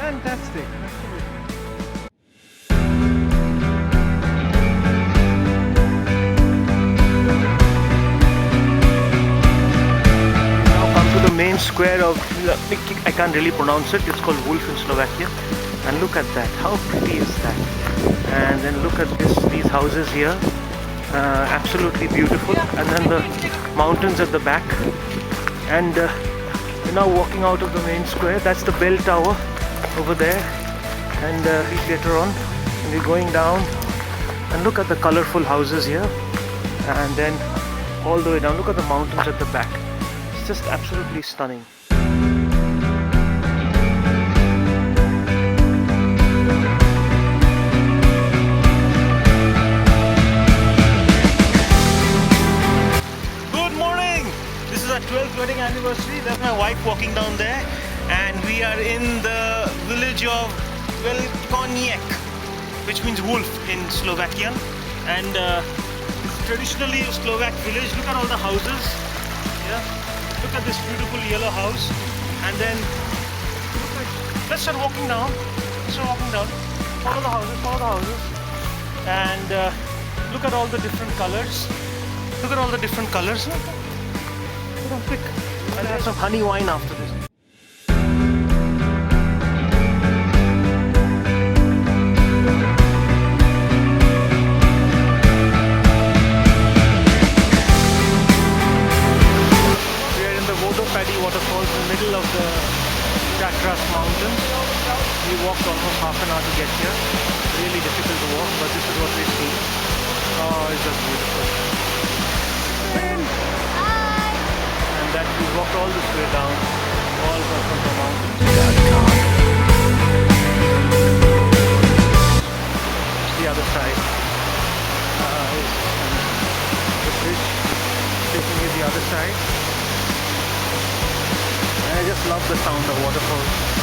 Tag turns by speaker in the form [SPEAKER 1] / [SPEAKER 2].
[SPEAKER 1] Fantastic. Absolutely. The main square of, I can't really pronounce it, it's called Wolf in Slovakia, and look at that, how pretty is that? And then look at these houses here, absolutely beautiful, and then the mountains at the back, and we're now walking out of the main square. That's the bell tower over there, and later on we're going down, and look at the colorful houses here, and then all the way down, look at the mountains at the back. Just absolutely stunning. Good morning! This is our 12th wedding anniversary. That's my wife walking down there, and we are in the village of Vlkolinec, which means wolf in Slovakian, and it's traditionally a Slovak village. Look at all the houses. Yeah. Look at this beautiful yellow house, and then let's start walking down. Follow the houses, and look at all the different colors. Look at them quick. I'll have some honey wine after this. Vladypad Waterfalls in the middle of the Tatras mountains. We walked almost half an hour to get here. Really difficult to walk, but this is what we see. Oh, it's just beautiful.
[SPEAKER 2] Hi.
[SPEAKER 1] And that we walked all this way down, all from the mountains. The other side is the bridge taking you the other side. I just love the sound of waterfalls.